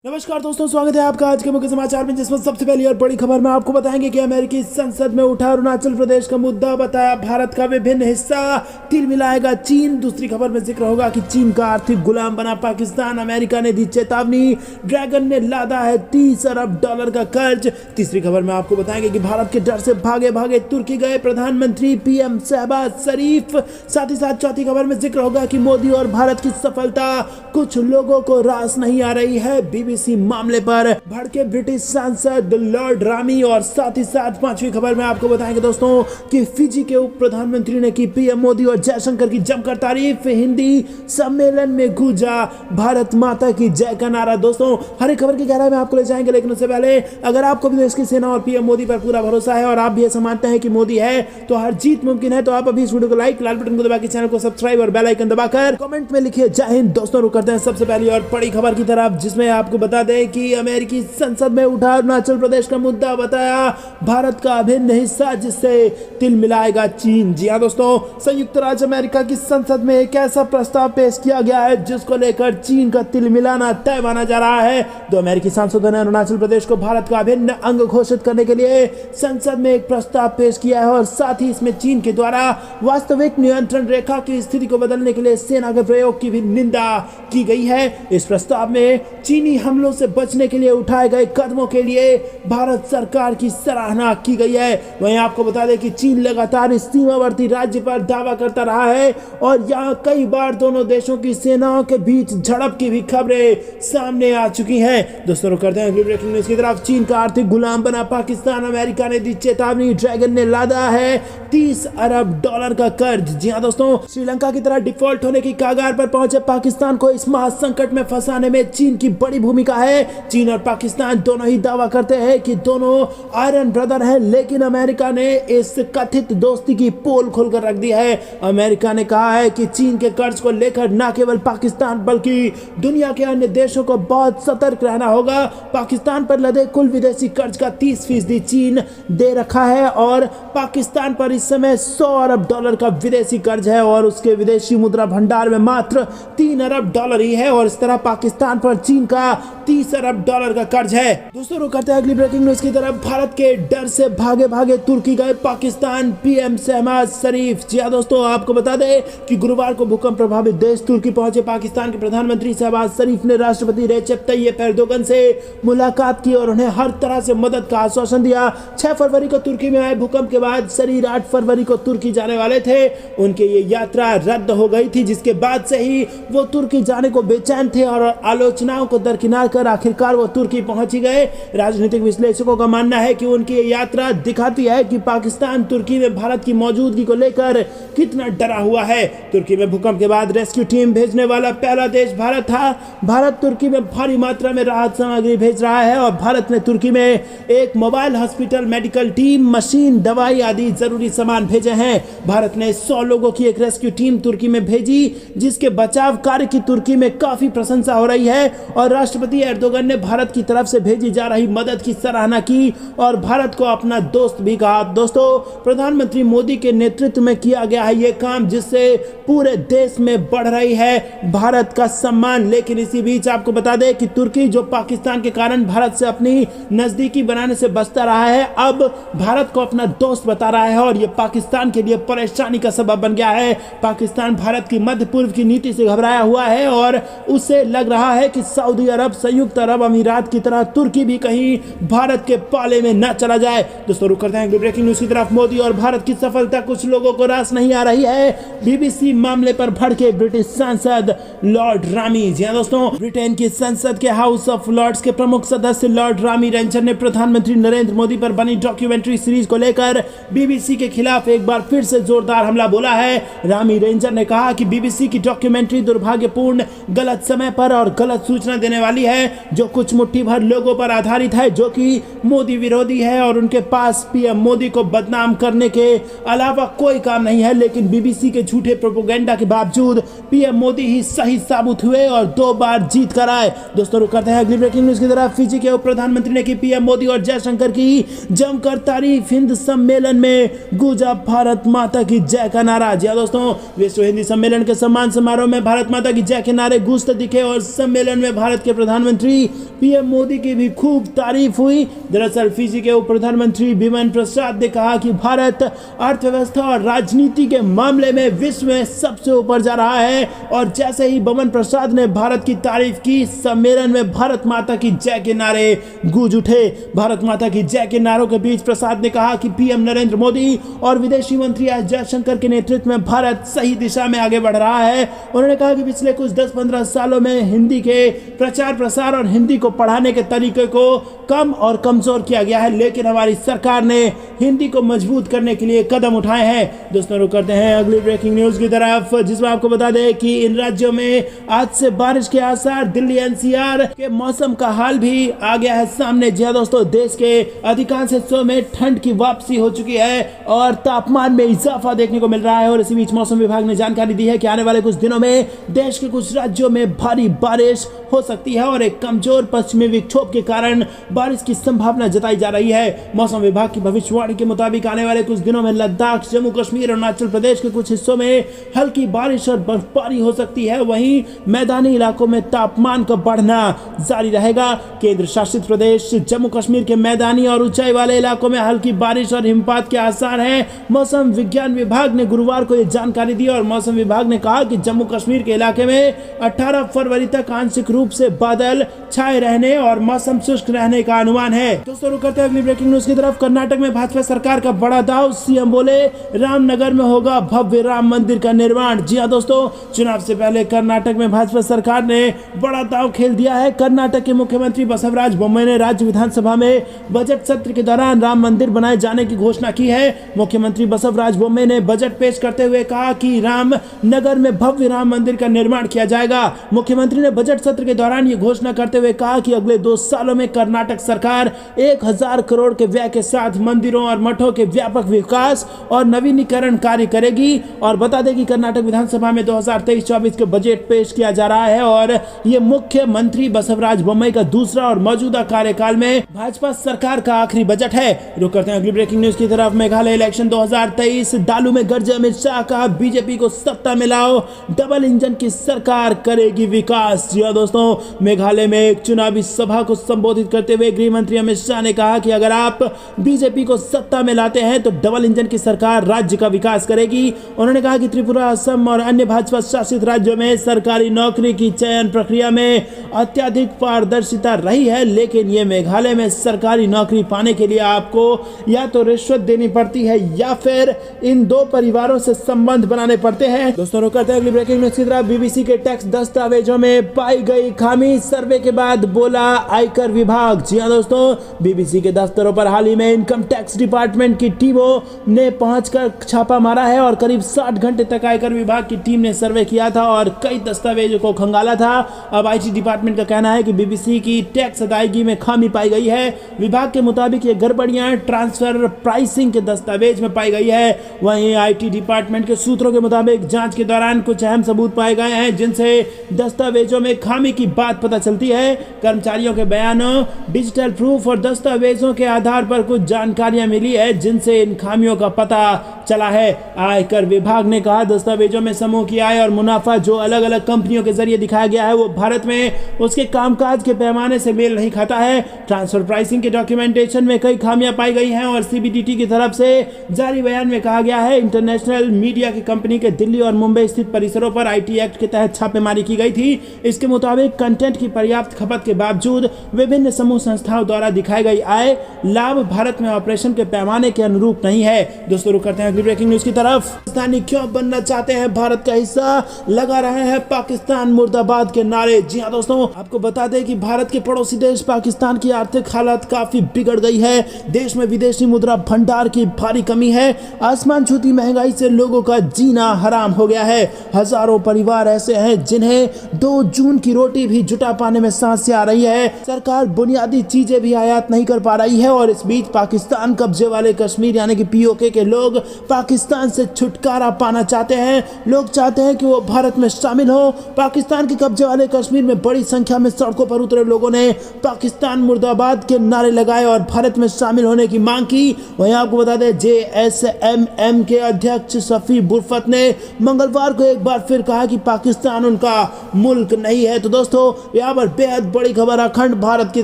नमस्कार दोस्तों, स्वागत है आपका आज के मुख्य समाचार में, जिसमें सबसे पहली और बड़ी खबर में आपको बताएंगे कि अमेरिकी संसद में उठा अरुणाचल प्रदेश का मुद्दा, बताया भारत का विभिन्न हिस्सा, तिल मिलाएगा चीन। दूसरी खबर में जिक्र होगा कि चीन का आर्थिक गुलाम बना पाकिस्तान, अमेरिका ने दी चेतावनी, ड्रैगन ने लादा है $30 अरब का कर्ज। तीसरी खबर में आपको बताएंगे कि भारत के डर से भागे भागे तुर्की गए प्रधानमंत्री पीएम शहबाज शरीफ। साथ ही साथ चौथी खबर में जिक्र होगा कि मोदी और भारत की सफलता कुछ लोगों को रास नहीं आ रही है, बीबीसी मामले पर भड़के ब्रिटिश सांसद लॉर्ड रामी। और साथ ही साथ पांचवी खबर में आपको बताएंगे दोस्तों कि फिजी के उप प्रधानमंत्री ने की पीएम मोदी और जयशंकर की जमकर तारीफ, हिंदी सम्मेलन में गूंजा भारत माता की जय का नारा। दोस्तों हर एक खबर की गहराई में आपको ले जाएंगे, लेकिन उससे पहले अगर आपको भी देश की सेना और पीएम मोदी पर पूरा भरोसा है और आप भी ऐसा मानते हैं कि मोदी है तो हर जीत मुमकिन है, तो आप अभी इस वीडियो को लाइक, लाल बटन को दबा के चैनल को सब्सक्राइब और बेल आइकन दबाकर कमेंट में लिखिए जय हिंद। दोस्तों रुक करते हैं सबसे पहली और बड़ी खबर की तरफ, जिसमें आपको बता दें कि अमेरिकी संसद में उठा अरुणाचल प्रदेश का मुद्दा, बताया भारत का अभिन्न हिस्सा जिससे तिल मिलाएगा चीन। जी हां दोस्तों, संयुक्त राज्य अमेरिका की संसद में एक ऐसा प्रस्ताव पेश किया गया है जिसको लेकर चीन का तिल मिलाना तय माना जा रहा है। दो अमेरिकी सांसदों ने अरुणाचल प्रदेश को भारत का अभिन्न अंग घोषित करने के लिए संसद में एक प्रस्ताव पेश किया है और साथ ही इसमें चीन के द्वारा वास्तविक नियंत्रण रेखा की स्थिति को बदलने के लिए सेना के प्रयोग की भी निंदा की गई है। इस प्रस्ताव में चीनी हमलों से बचने के लिए उठाए गए कदमों के लिए भारत सरकार की सराहना की गई है। वहीं आपको बता दें कि चीन लगातार इस सीमावर्ती राज्य पर दावा करता रहा है और यहां कई बार दोनों देशों की सेनाओं के बीच झड़प की भी खबरें सामने आ चुकी हैं। दोस्तों रुक करते हैं अगली ब्रेकिंग न्यूज की तरफ। चीन का आर्थिक गुलाम बना पाकिस्तान, अमेरिका ने दी चेतावनी, ड्रैगन ने लादा है $30 अरब का कर्ज। जी हां दोस्तों, श्रीलंका की तरह डिफॉल्ट होने की कगार पर पहुंचे पाकिस्तान को इस महासंकट में फंसाने में चीन की बड़ी भूमिका है। चीन और पाकिस्तान दोनों ही दावा करते हैं कि दोनों आयरन ब्रदर हैं, लेकिन अमेरिका ने इस कथित दोस्ती की पोल खोलकर रख दी है। अमेरिका ने कहा है कि चीन के कर्ज को लेकर न केवल पाकिस्तान बल्कि दुनिया के अन्य देशों को बहुत सतर्क रहना होगा। पाकिस्तान पर लदे कुल विदेशी कर्ज का 30% चीन दे रखा है और पाकिस्तान पर इस समय $100 अरब का विदेशी कर्ज है और उसके विदेशी मुद्रा भंडार में मात्र $3 अरब ही है और इस तरह पाकिस्तान पर चीन का $30 अरब का कर्ज है। दोस्तों रुक करते हैं अगली ब्रेकिंग न्यूज की तरफ। भारत के डर से भागे भागे तुर्की गए पाकिस्तान, पीएम शहबाज शरीफ। जी हां दोस्तों, आपको बता दें कि गुरुवार को भूकंप प्रभावित देश तुर्की पहुंचे पाकिस्तान के प्रधानमंत्री शहबाज शरीफ ने राष्ट्रपति रेसेप तैयप एर्दोगन से मुलाकात की और उन्हें हर तरह से मदद का आश्वासन दिया। 6 फरवरी को तुर्की में आए भूकंप के बाद शरीफ 8 फरवरी को तुर्की जाने वाले थे। उनकी ये यात्रा रद्द हो गई थी, जिसके बाद से ही वो तुर्की जाने को बेचैन थे और आलोचनाओं को दरकिनार कर आखिरकार वो तुर्की पहुंच ही गए। राजनीतिक विश्लेषकों का मानना है कि उनकी ये यात्रा दिखाती है कि पाकिस्तान तुर्की में भारत की मौजूदगी को लेकर कितना डरा हुआ है। तुर्की में भूकंप के बाद रेस्क्यू टीम भेजने वाला पहला देश भारत था। भारत तुर्की में भारी मात्रा में राहत सामग्री भेज रहा है और भारत ने तुर्की में एक mobile hospital, medical team, machine, दवाई आदि जरूरी सामान भेजे हैं। भारत ने 100 लोगों की एक रेस्क्यू टीम तुर्की में भेजी, जिसके बचाव कार्य की तुर्की में काफी प्रशंसा हो रही है और राष्ट्रपति एर्दोगन ने भारत की तरफ से भेजी जा रही मदद की सराहना की और भारत को अपना दोस्त भी कहा। दोस्तों, प्रधानमंत्री मोदी के नेतृत्व में किया गया है ये काम, जिससे पूरे देश में बढ़ रही है भारत का सम्मान। लेकिन इसी बीच आपको बता दें कि तुर्की, जो पाकिस्तान के कारण भारत से अपनी नजदीकी बनाने से बचता रहा है, अब भारत को अपना दोस्त बता रहा है और ये पाकिस्तान के लिए परेशानी का सबब बन गया है। पाकिस्तान भारत की मध्य पूर्व की नीति से घबराया हुआ है और उसे लग रहा है कि सऊदी अरब, संयुक्त अरब अमीरात की तरह तुर्की भी कहीं भारत के पाले में न चला जाए। दोस्तों रुक करते हैं ब्रेकिंग न्यूज की तरफ। मोदी और भारत की सफलता कुछ लोगों को रास नहीं आ रही है, बीबीसी मामले पर भड़के ब्रिटिश सांसद लॉर्ड रामी। जी हां दोस्तों, ब्रिटेन की संसद के हाउस ऑफ लॉर्ड्स के प्रमुख सदस्य लॉर्ड रामी रेंचर ने प्रधानमंत्री नरेंद्र मोदी पर बनी डॉक्यूमेंट्री सीरीज को लेकर बीबीसी के खिलाफ एक बार फिर से जोरदार हमला बोला है। रामी रेंचर ने कहा कि बीबीसी की डॉक्यूमेंट्री दुर्भाग्यपूर्ण, गलत समय पर और गलत सूचना देने वाली है, जो कुछ मुट्ठी भर लोगों पर आधारित है जो कि मोदी विरोधी है और उनके पास पीएम मोदी को बदनाम करने के अलावा कोई काम नहीं है। लेकिन बीबीसी के झूठे प्रोपेगेंडा के बावजूद पीएम मोदी ही सही साबित हुए और 2 बार जीत कर आए। दोस्तों रुक करते हैं अगली ब्रेकिंग न्यूज की तरफ। फिजी के उप प्रधानमंत्री ने की पीएम मोदी और जयशंकर की जमकर तारीफ, हिंद सम्मेलन में गूंजा भारत माता की जय का नारा। जी दोस्तों, विश्व हिंदी सम्मेलन के सम्मान समारोह में भारत माता की जय के नारे गूंजते दिखे और सम्मेलन में भारत के प्रधान प्रधानमंत्री पीएम मोदी की भी खूब तारीफ हुई। दरअसल फिजी के उप प्रधानमंत्री बिमन प्रसाद ने कहा कि भारत अर्थव्यवस्था और राजनीति के मामले में विश्व में सबसे ऊपर जा रहा है। और जैसे ही बिमन प्रसाद ने भारत की तारीफ की, सम्मेलन में भारत माता की जय के नारे गूंज उठे। भारत माता की जय के नारों के बीच प्रसाद ने कहा कि पीएम नरेंद्र मोदी और विदेशी मंत्री एस जयशंकर के नेतृत्व में भारत सही दिशा में आगे बढ़ रहा है। उन्होंने कहा कि पिछले कुछ 10-15 सालों में हिंदी के प्रचार प्रसार और हिंदी को पढ़ाने के तरीके को कम और कमजोर किया गया है, लेकिन हमारी सरकार ने हिंदी को मजबूत करने के लिए कदम उठाए हैं। दोस्तों रुक करते हैं अगली ब्रेकिंग न्यूज की तरफ, जिसमें आपको बता दें कि इन राज्यों में आज से बारिश के आसार। दिल्ली एनसीआर के मौसम का हाल भी आ गया है सामने। जी हां दोस्तों, देश के अधिकांश हिस्सों में ठंड की वापसी हो चुकी है और तापमान में इजाफा देखने को मिल रहा है। और इसी बीच मौसम विभाग ने जानकारी दी है कि आने वाले कुछ दिनों में देश के कुछ राज्यों में भारी बारिश हो सकती है और एक कमजोर पश्चिमी विक्षोभ के कारण बारिश की संभावना जताई जा रही है। मौसम विभाग की भविष्यवाणी के मुताबिक आने वाले कुछ दिनों में लद्दाख, जम्मू कश्मीर और अरुणाचल प्रदेश के कुछ हिस्सों में हल्की बारिश और बर्फबारी हो सकती है। वहीं मैदानी इलाकों में तापमान का बढ़ना जारी रहेगा। केंद्र शासित प्रदेश जम्मू कश्मीर के मैदानी और ऊंचाई वाले इलाकों में हल्की बारिश और हिमपात के आसार हैं। मौसम विज्ञान विभाग ने गुरुवार को यह जानकारी दी और मौसम विभाग ने कहा कि जम्मू कश्मीर के इलाके में 18 फरवरी तक आंशिक रूप से बादल छाए रहने और मौसम शुष्क रहने का अनुमान है। दोस्तों रुक करते हैं अगली ब्रेकिंग न्यूज की तरफ। कर्नाटक में भाजपा सरकार का बड़ा दाव। सीएम बोले रामनगर में होगा भव्य राम मंदिर का निर्माण। जी हां दोस्तों, चुनाव से पहले कर्नाटक में भाजपा सरकार ने बड़ा दाव खेल दिया है। कर्नाटक के मुख्यमंत्री बसवराज बोम्मई ने राज्य विधानसभा में बजट सत्र के दौरान राम मंदिर बनाए जाने की घोषणा की है। मुख्यमंत्री बसवराज बोम्मई ने बजट पेश करते हुए कहा कि रामनगर में भव्य राम मंदिर का निर्माण किया जाएगा। मुख्यमंत्री ने बजट सत्र के दौरान ये घोषणा करते हुए कहा कि अगले 2 सालों में कर्नाटक सरकार 1000 करोड़ के व्यय के साथ मंदिरों और मठों के व्यापक विकास और नवीनीकरण कार्य करेगी। और बता दें कि कर्नाटक विधानसभा में 2023-24 के बजट पेश किया जा रहा है और ये मुख्यमंत्री बसवराज बोम्मई का दूसरा और मौजूदा कार्यकाल में भाजपा सरकार का आखिरी बजट है। रुक करते हैं अगली ब्रेकिंग न्यूज की तरफ। मेघालय इलेक्शन 2023, दालू में गरजे अमित शाह का बीजेपी को सत्ता में लाओ, डबल इंजन की सरकार करेगी विकास। जी हां दोस्तों, मेघालय में एक चुनावी सभा को संबोधित करते हुए गृह मंत्री अमित शाह ने कहा कि अगर आप बीजेपी को सत्ता में लाते हैं तो डबल इंजन की सरकार राज्य का विकास करेगी। उन्होंने कहा कि त्रिपुरा, असम और अन्य भाजपा शासित राज्यों में सरकारी नौकरी की चयन प्रक्रिया में अत्यधिक पारदर्शिता रही है, लेकिन ये मेघालय में सरकारी नौकरी पाने के लिए आपको या तो रिश्वत देनी पड़ती है या फिर इन 2 परिवारों से संबंध बनाने पड़ते हैं। दोस्तों रुक करते हैं अगली ब्रेकिंग न्यूज की तरफ। बीबीसी के टैक्स दस्तावेजों में पाई गई खामी, सर्वे के बाद बोला आयकर विभाग। जी हां दोस्तों, बीबीसी के दफ्तरों पर हाल ही में इनकम टैक्स डिपार्टमेंट की टीमों ने पहुंचकर छापा मारा है और करीब 60 घंटे तक आयकर विभाग की टीम ने सर्वे किया था और कई दस्तावेजों को खंगाला था। अब आईटी डिपार्टमेंट का कहना है कि बीबीसी की टैक्स अदायगी में खामी पाई गई है। विभाग के मुताबिक ये गड़बड़ियां ट्रांसफर प्राइसिंग के दस्तावेज में पाई गई है। वहीं आईटी डिपार्टमेंट के सूत्रों के मुताबिक जांच के दौरान कुछ अहम सबूत पाए गए हैं जिनसे दस्तावेजों में खामी की बात पता चलती है। कर्मचारियों के बयानों, डिजिटल प्रूफ और दस्तावेजों के आधार पर कुछ जानकारियां मिली है जिनसे इन खामियों का पता चला है। आयकर विभाग ने कहा दस्तावेजों में समूह की आय और मुनाफा जो अलग अलग कंपनियों के जरिए दिखाया गया है वो भारत में उसके कामकाज के पैमाने से मेल नहीं खाता है। ट्रांसफर प्राइसिंग के डॉक्यूमेंटेशन में कई खामियां पाई गई हैं और सीबीडीटी की तरफ से जारी बयान में कहा गया है इंटरनेशनल मीडिया की कंपनी के दिल्ली और मुंबई स्थित परिसरों पर आईटी एक्ट के तहत छापेमारी की गई थी। इसके मुताबिक कंटेंट की पर्याप्त खपत के बावजूद विभिन्न समूह संस्थाओं द्वारा दिखाई गई आय लाभ भारत में ऑपरेशन के पैमाने के अनुरूप नहीं है। दोस्तों रुक करते हैं अगली ब्रेकिंग न्यूज की तरफ। पाकिस्तानी क्यों बनना चाहते हैं भारत का हिस्सा, लगा रहे हैं पाकिस्तान मुर्दाबाद के नारे। जी हां दोस्तों, आपको बता दें कि भारत के पड़ोसी देश पाकिस्तान की आर्थिक हालत काफी बिगड़ गई है। देश में विदेशी मुद्रा भंडार की भारी कमी है। आसमान छूती महंगाई से लोगों का जीना हराम हो गया है। हजारों परिवार ऐसे हैं जिन्हें 2 जून की रोटी भी जुटा पाने में सांसें आ रही है। सरकार बुनियादी चीजें भी आयात नहीं कर पा रही है और इस बीच पाकिस्तान कब्जे वाले कश्मीर यानी कि पीओके के लोग पाकिस्तान से छुटकारा पाना चाहते हैं। लोग चाहते हैं कि वो भारत में शामिल हो। पाकिस्तान के कब्जे वाले कश्मीर में बड़ी संख्या में सड़कों पर उतरे लोगों ने पाकिस्तान मुर्दाबाद के नारे लगाए और भारत में शामिल होने की मांग की। वहीं आपको बता दें JSMM के अध्यक्ष शफी बुरफत ने मंगलवार को एक बार फिर कहा कि पाकिस्तान उनका मुल्क नहीं है। तो दोस्तों, यहाँ पर बेहद बड़ी खबर, अखंड भारत की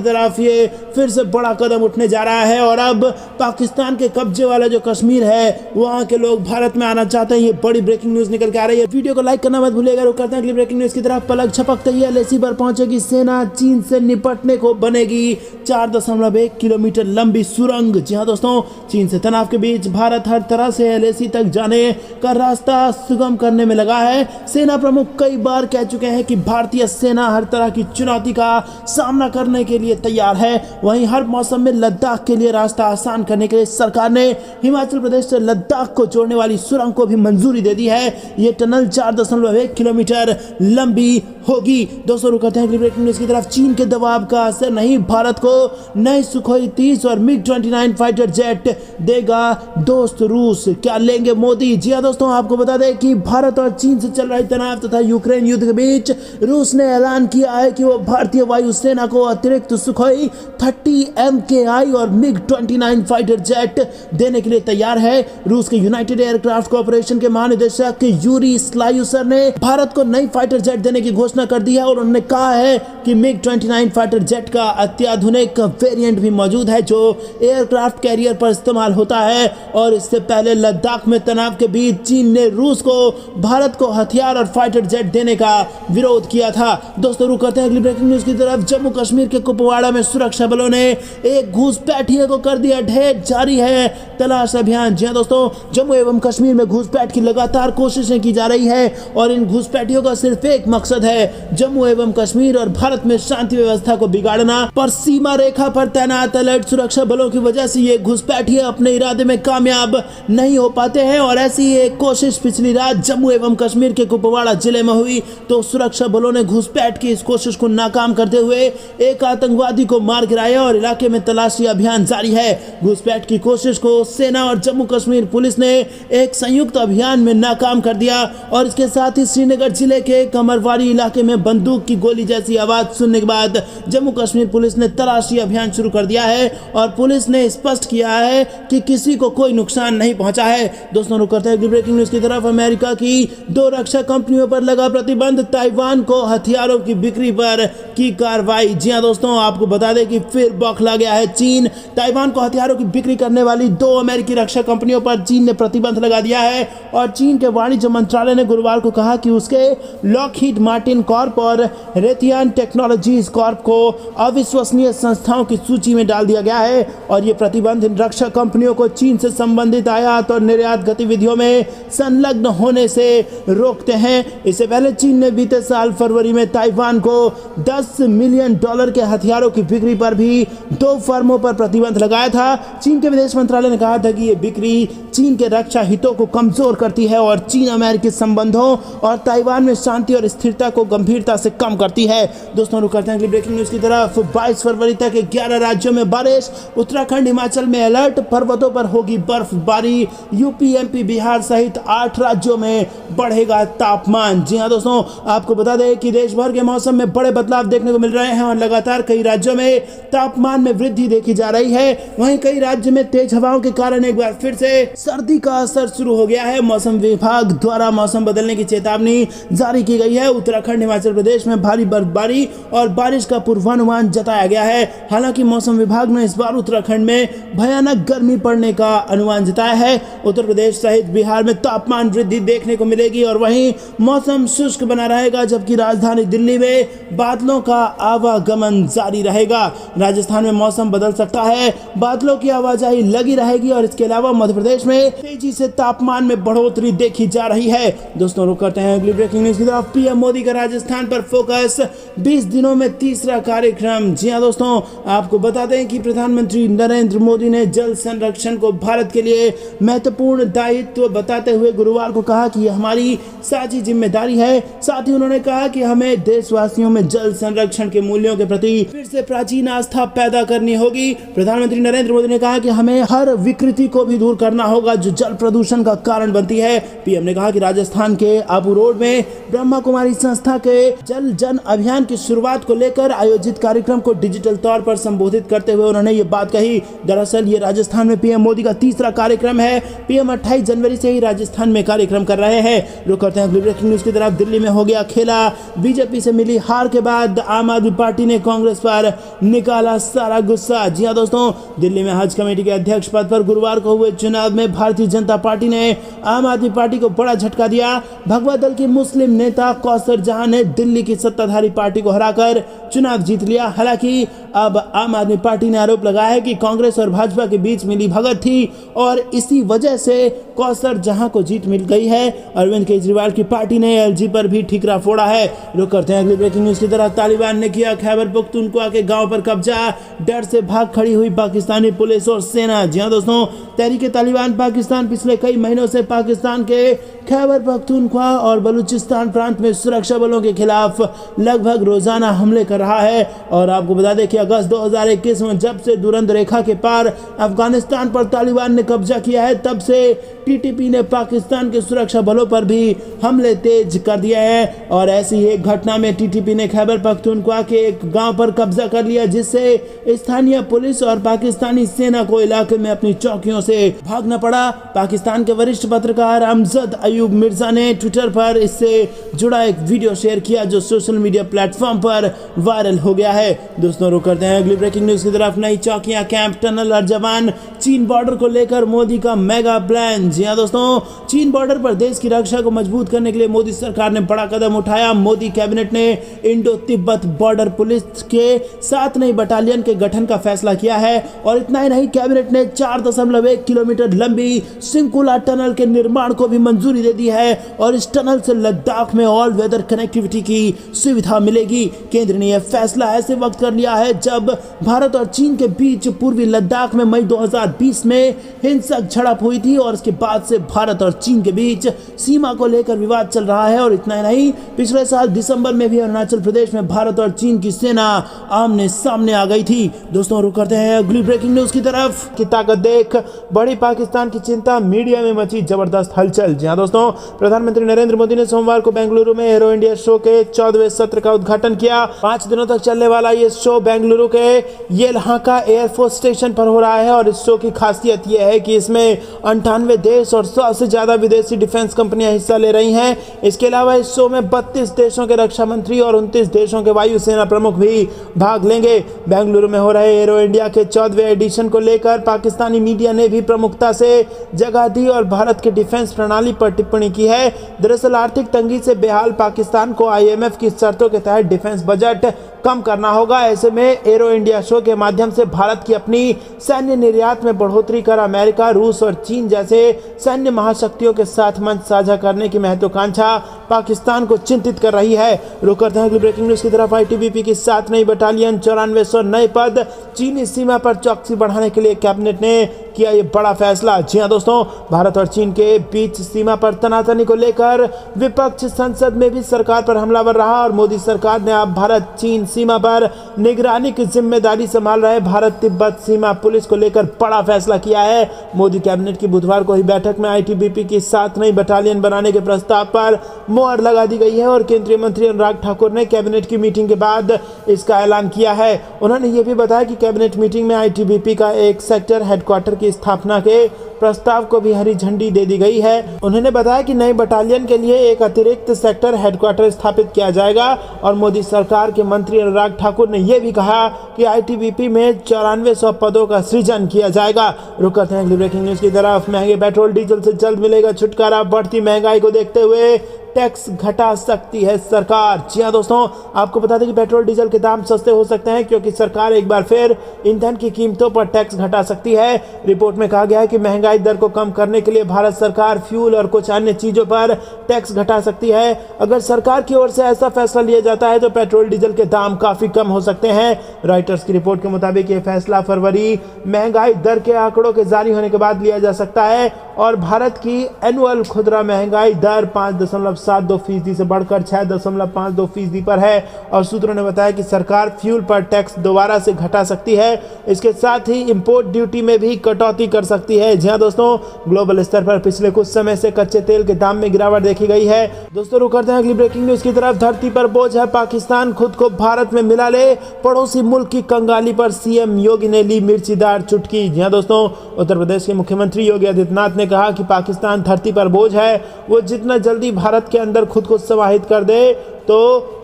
तरफ ये फिर से बड़ा कदम उठने जा रहा है और अब पाकिस्तान के कब्जे वाला जो कश्मीर है वहाँ के लोग भारत में आना चाहते हैं। ये बड़ी ब्रेकिंग न्यूज निकल के आ रही है। वीडियो को लाइक करना मत भूलिएगा। रुक करते हैं अगली ब्रेकिंग न्यूज की तरफ। पलक झपकते ही एलएसी पर पहुंचेगी सेना, चीन से निपटने को बनेगी 4.1 किलोमीटर लंबी सुरंग। जी हाँ दोस्तों, चीन से तनाव के बीच भारत हर तरह से एलएसी तक जाने का रास्ता सुगम करने में लगा है। सेना प्रमुख कई बार कह चुके हैं कि भारतीय सेना हर तरह की चुनौती का सामना करने के लिए तैयार है। वहीं हर मौसम में लद्दाख के लिए रास्ता आसान करने के लिए सरकार ने हिमाचल प्रदेश से लद्दाख को जोड़ने वाली सुरंग को भी मंजूरी दे दी है। ये टनल 4.1 किलोमीटर लंबी होगी। दोस्तों रुक करते हैं अगली ब्रेकिंग न्यूज की तरफ। चीन के दबाव का असर नहीं, भारत को नए सुखोई 30 और मिग-29 फाइटर जेट देगा दोस्त रूस। क्या लेंगे मोदी? जी हाँ दोस्तों, आपको बता दें कि भारत और चीन से चल रहे तनाव तथा यूक्रेन युद्ध के बीच रूस ने ऐलान किया है कि वो भारतीय वायुसेना को अतिरिक्त सुखोई 30 MKI और मिग-29 फाइटर जेट देने के लिए तैयार है। रूस के यूनाइटेड एयरक्राफ्ट कॉर्पोरेशन के महानिदेशक यूरी स्लायुसर ने भारत को नई फाइटर जेट देने की घोषणा कर दी है और उन्होंने कहा है कि मिग-29 फाइटर जेट का अत्याधुनिक वेरिएंट भी मौजूद है जो एयरक्राफ्ट कैरियर पर इस्तेमाल होता है। और इससे पहले लद्दाख में तनाव के बीच चीन ने रूस को भारत को हथियार और फाइटर जेट देने का विरोध किया था। दोस्तों रुक करते हैं अगली ब्रेकिंग न्यूज की तरफ। जम्मू कश्मीर के कुपवाड़ा में सुरक्षा बलों ने एक घुसपैठिए को कर दिया ढेर। जारी है तलाश अभियान। जी हाँ दोस्तों, जम्मू एवं कश्मीर में घुसपैठ की लगातार कोशिशें की जा रही है और इन घुसपैठियों का सिर्फ एक मकसद है, जम्मू एवं कश्मीर और भारत में शांति व्यवस्था को बिगाड़ना। पर सीमा रेखा पर तैनात अलर्ट सुरक्षा बलों की वजह से ये घुसपैठिए अपने इरादे में कामयाब नहीं हो पाते हैं। और ऐसी एक कोशिश पिछली रात जम्मू एवं कश्मीर के कुपवाड़ा जिले में हुई तो सुरक्षा बलों ने घुसपैठ की इस कोशिश को नाकाम करते हुए एक आतंकवादी को मार गिराया और इलाके में तलाशी अभियान जारी है। घुसपैठ की कोशिश को सेना और जम्मू कश्मीर पुलिस ने एक संयुक्त अभियान में नाकाम कर दिया और इसके साथ ही श्रीनगर जिले के कमरवारी इलाके में बंदूक की गोली जैसी आवाज सुनने के बाद जम्मू कश्मीर पुलिस ने तलाशी अभियान शुरू कर दिया है और पुलिस ने स्पष्ट किया है कि किसी को कोई नुकसान नहीं पहुंचा है। दोस्तों रुक करते हैं ब्रेकिंग न्यूज की तरफ। अमेरिका की 2 रक्षा कंपनियों पर लगा प्रतिबंध, ताइवान को हथियारों की बिक्री पर की कार्रवाई। जी हां दोस्तों, आपको बता दें कि फिर बौखला गया है चीन। ताइवान को हथियारों की बिक्री करने वाली 2 अमेरिकी रक्षा कंपनियों पर चीन ने प्रतिबंध लगा दिया है और चीन के वाणिज्य मंत्रालय ने गुरुवार को कहा कि उसके लॉकहीड मार्टिन कॉर्प और रेथियन टेक्नोलॉजीज कॉर्प को अविश्वसनीय संस्थाओं की सूची में डाल दिया गया है और ये प्रतिबंध इन रक्षा कंपनियों को चीन से संबंधित आयात और निर्यात गतिविधियों में संलग्न होने से रोकते हैं। इससे पहले चीन ने बीते साल फरवरी में ताइवान को $10 मिलियन के हथियारों की बिक्री पर भी 2 फर्मों पर प्रतिबंध लगाया था। चीन के विदेश मंत्रालय ने कहा था कि ये बिक्री चीन के रक्षा हितों को कमजोर करती है और चीन अमेरिकी संबंधों और ताइवान में शांति और स्थिरता को गंभीरता से कम करती है। दोस्तों रुक करते हैं अगली ब्रेकिंग न्यूज की तरफ। 22 फरवरी तक 11 राज्यों में बारिश, उत्तराखंड हिमाचल में अलर्ट, पर्वतों पर होगी बर्फबारी, यूपी एमपी बिहार सहित 8 राज्यों में बढ़ेगा तापमान। जी हाँ दोस्तों, आपको बता दें कि देश भर के मौसम में बड़े बदलाव देखने को मिल रहे हैं और लगातार कई राज्यों में तापमान में वृद्धि देखी जा रही है। वहीं कई राज्य में तेज हवाओं के कारण एक बार फिर से सर्दी का असर शुरू हो गया है। मौसम विभाग द्वारा मौसम बदलने की चेतावनी जारी की गई है। उत्तराखंड हिमाचल प्रदेश में भारी बर्फबारी और बारिश का पूर्वानुमान जताया गया है। हालांकि मौसम विभाग ने इस बार उत्तराखंड में भयानक गर्मी पड़ने का अनुमान जताया है। उत्तर प्रदेश सहित बिहार में तापमान वृद्धि देखने को मिलेगी और वहीं मौसम शुष्क बना रहेगा, जबकि राजधानी दिल्ली में बादलों का आवागमन जारी रहेगा। राजस्थान में मौसम बदल सकता है, बादलों की आवाजाही लगी रहेगी और इसके अलावा मध्य प्रदेश में तेजी से तापमान में बढ़ोतरी देखी जा रही है। दोस्तों रुक करते हैं अगली ब्रेकिंग न्यूज की तरफ। पीएम मोदी का राजस्थान पर फोकस, 20 दिनों में तीसरा कार्यक्रम। जी हाँ दोस्तों, आपको बता दें कि प्रधानमंत्री नरेंद्र मोदी ने जल संरक्षण को भारत के लिए महत्वपूर्ण दायित्व बताते हुए गुरुवार को कहा कि यह हमारी साझी जिम्मेदारी है। साथ ही उन्होंने कहा कि हमें देशवासियों में जल संरक्षण के मूल्यों के प्रति फिर से प्राचीन आस्था पैदा करनी होगी। प्रधानमंत्री नरेंद्र मोदी ने कहा कि हमें हर विकृति को भी दूर करना होगा जो जल प्रदूषण का कारण बनती है। पीएम ने कहा कि राजस्थान के आबू रोड में ब्रह्मा कुमारी संस्था के जल जन अभियान की शुरुआत को लेकर आयोजित कार्यक्रम को डिजिटल तौर पर संबोधित करते हुए उन्होंने ये बात कही। दरअसल ये राजस्थान में पीएम मोदी का तीसरा कार्यक्रम है। पीएम 28 जनवरी से ही राजस्थान में कार्यक्रम कर रहे हैं। रुक करते हैं ब्रेकिंग न्यूज की तरफ। दिल्ली में हो गया खेला, बीजेपी से मिली हार हार के बाद आम आदमी पार्टी ने कांग्रेस पर निकाला सारा गुस्सा। जी हां दोस्तों, दिल्ली में हज कमेटी के अध्यक्ष पद पर गुरुवार को हुए चुनाव में भारतीय जनता पार्टी ने आम आदमी पार्टी को बड़ा झटका दिया। भगवा दल की मुस्लिम नेता कौसर जहां ने दिल्ली की सत्ताधारी पार्टी को हराकर चुनाव जीत लिया। हालांकि अब आम आदमी पार्टी ने आरोप लगाया है कि कांग्रेस और भाजपा के बीच मिली भगत थी और इसी वजह से कौसर जहां को जीत मिल गई है। अरविंद केजरीवाल की पार्टी ने एलजी पर भी ठीकरा फोड़ा है। रुक करते हैं अगली ब्रेकिंग न्यूज की तरफ। तालिबान ने किया खैबर पख्तूनख्वा के गांव पर कब्जा, डर से भाग खड़ी हुई पाकिस्तानी पुलिस और सेना। जी हां दोस्तों, तहरीके तालिबान पाकिस्तान पिछले कई महीनों से पाकिस्तान के खैबर पख्तूनख्वा और बलूचिस्तान प्रांत में सुरक्षा बलों के खिलाफ लगभग रोजाना हमले कर रहा है। और आपको बता दें कि अगस्त 2021 में जब से दुरंत रेखा के पार अफगानिस्तान पर तालिबान ने कब्जा किया है, तब से टीटीपी ने पाकिस्तान के सुरक्षा बलों पर भी हमले तेज कर दिया है। और ऐसी ही एक घटना में टीटीपी ने खैबर पख्तूनख्वा के एक गांव पर कब्जा कर लिया, जिससे स्थानीय पुलिस और पाकिस्तानी सेना को इलाके में अपनी चौकियों से भागना पड़ा। पाकिस्तान के वरिष्ठ पत्रकार अमजद अयूब मिर्जा ने ट्विटर पर इससे जुड़ा एक वीडियो शेयर किया, जो सोशल मीडिया प्लेटफॉर्म पर वायरल हो गया है। दोस्तों रुक करते हैं अगली ब्रेकिंग न्यूज की तरफ। नई चौकियां, कैंप, टनल और जवान, चीन बॉर्डर को लेकर मोदी का मेगा प्लान। जी हां दोस्तों, चीन बॉर्डर पर देश की रक्षा को मजबूत करने के लिए मोदी सरकार ने बड़ा कदम उठाया। मोदी कैबिनेट ने इंडो तिब्बत बॉर्डर पुलिस के 7 नई बटालियन के गठन का फैसला किया है। और इतना ही नहीं, कैबिनेट ने 4.1 किलोमीटर लंबी सिंकुला टनल के निर्माण को भी मंजूरी दे दी है और इस टनल से लद्दाख में ऑल वेदर कनेक्टिविटी की सुविधा मिलेगी। केंद्र ने यह फैसला ऐसे वक्त कर लिया है जब भारत और चीन के बीच पूर्वी लद्दाख में मई 2020 में हिंसक झड़प हुई थी और इसके बाद से भारत और चीन के बीच सीमा को लेकर विवाद चल रहा है। और इतना ही नहीं, पिछले साल दिसंबर में भी अरुणाचल प्रदेश में भारत और चीन की सेना आमने सामने आ गई थी। दोस्तों रुक करते हैं अगली ब्रेकिंग न्यूज की तरफ। की ताकत देख बड़ी पाकिस्तान की चिंता, मीडिया में मची जबरदस्त हलचल। जी हां दोस्तों, प्रधानमंत्री नरेंद्र मोदी ने सोमवार को बेंगलुरु में एरो इंडिया शो के 14वें सत्र का उद्घाटन किया। 5 दिनों तक चलने वाला ये शो बेंगलुरु के येलहांका एयरफोर्स स्टेशन पर हो रहा है। और इस शो की खासियत यह है कि इसमें 98 देश और 100 से ज्यादा विदेशी डिफेंस कंपनियां हिस्सा ले रही हैं। इसके अलावा इस शो में 32 देशों के रक्षा मंत्री और 29 देशों के वायुसेना प्रमुख भी भाग लेंगे। बेंगलुरु में हो रहे एरो इंडिया के 14वें एडिशन को लेकर पाकिस्तानी मीडिया ने भी प्रमुखता से जगह दी और भारत के डिफेंस प्रणाली पर टिप्पणी की है। दरअसल आर्थिक तंगी से बेहाल पाकिस्तान को आईएमएफ की शर्तों के तहत डिफेंस बजट कम करना होगा। ऐसे में एरो इंडिया शो के माध्यम से भारत की अपनी सैन्य निर्यात में बढ़ोतरी कर अमेरिका, रूस और चीन जैसे सैन्य महाशक्तियों के साथ मंच साझा करने की महत्वाकांक्षा पाकिस्तान को चिंतित कर रही है। रुक करते हैं अगली ब्रेकिंग न्यूज की तरफ। आईटीबीपी की 7 नई बटालियन, 9400 नए पद, चीनी सीमा पर चौकसी बढ़ाने के लिए कैबिनेट ने किया ये बड़ा फैसला। जी हां दोस्तों, भारत और चीन के बीच सीमा पर तनातनी को लेकर विपक्ष संसद में भी सरकार पर हमलावर रहा और मोदी सरकार ने अब भारत चीन सीमा पर निगरानी की जिम्मेदारी संभाल रहे भारत तिब्बत सीमा पुलिस को लेकर बड़ा फैसला किया है। मोदी कैबिनेट की बुधवार को हुई बैठक में आईटीबीपी की 7 नई बटालियन बनाने के प्रस्ताव पर मोहर लगा दी गई है और केंद्रीय मंत्री अनुराग ठाकुर ने कैबिनेट की मीटिंग के बाद इसका ऐलान किया है। उन्होंने ये भी बताया कि कैबिनेट मीटिंग में आईटीबीपी का एक सेक्टर हेडक्वार्टर की स्थापना के प्रस्ताव को भी हरी झंडी दे दी गई है। उन्होंने बताया कि नई बटालियन के लिए एक अतिरिक्त सेक्टर हेडक्वार्टर स्थापित किया जाएगा और मोदी सरकार के मंत्री अनुराग ठाकुर ने यह भी कहा कि आईटीबीपी में 9400 पदों का सृजन किया जाएगा। रुक करते हैं अगली ब्रेकिंग न्यूज की तरफ। महंगे पेट्रोल डीजल से जल्द मिलेगा छुटकारा, बढ़ती महंगाई को देखते हुए टैक्स घटा सकती है सरकार। जी हां दोस्तों, आपको बता दें कि पेट्रोल डीजल के दाम सस्ते हो सकते हैं क्योंकि सरकार एक बार फिर ईंधन की कीमतों पर टैक्स घटा सकती है। रिपोर्ट में कहा गया है कि महंगाई दर को कम करने के लिए भारत सरकार फ्यूल और कुछ अन्य चीजों पर टैक्स घटा सकती है। अगर सरकार की ओर से ऐसा फैसला लिया जाता है तो पेट्रोल डीजल के दाम काफी कम हो सकते हैं। रॉयटर्स की रिपोर्ट के मुताबिक यह फैसला फरवरी महंगाई दर के आंकड़ों के जारी होने के बाद लिया जा सकता है और भारत की एनुअल खुदरा महंगाई दर 5.72% से बढ़कर 6.52% पर है। और सूत्रों ने बताया कि सरकार फ्यूल पर टैक्स दोबारा से घटा सकती है। इसके साथ ही इंपोर्ट ड्यूटी में भी कटौती कर सकती है। जी हां दोस्तों, ग्लोबल स्तर पर पिछले कुछ समय से कच्चे तेल के दाम में गिरावट देखी गई है। दोस्तों रुक करते हैं अगली ब्रेकिंग न्यूज की तरफ। धरती पर बोझ है पाकिस्तान, खुद को भारत में मिला ले, पड़ोसी मुल्क की कंगाली पर सीएम योगी ने ली मिर्चीदार चुटकी। जी हां दोस्तों, उत्तर प्रदेश के मुख्यमंत्री योगी आदित्यनाथ ने कहा कि पाकिस्तान धरती पर बोझ है, वो जितना जल्दी भारत के अंदर खुद को समाहित कर दे तो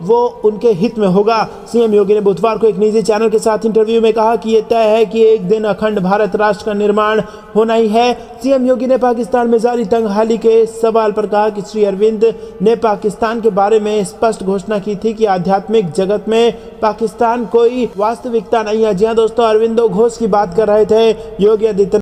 वो उनके हित में होगा। सीएम योगी ने बुधवार को एक निजी चैनल के साथ इंटरव्यू में कहा कि ये तय है कि एक दिन अखंड भारत राष्ट्र का निर्माण होना ही है। सीएम योगी ने पाकिस्तान में जारी तंगहाली के सवाल पर कहा कि श्री अरविंद ने पाकिस्तान के बारे में स्पष्ट घोषणा की थी कि आध्यात्मिक जगत में पाकिस्तान कोई वास्तविकता नहीं है। जी हां दोस्तों, अरविंदो घोष की बात कर रहे थे योगी आदित्यनाथ।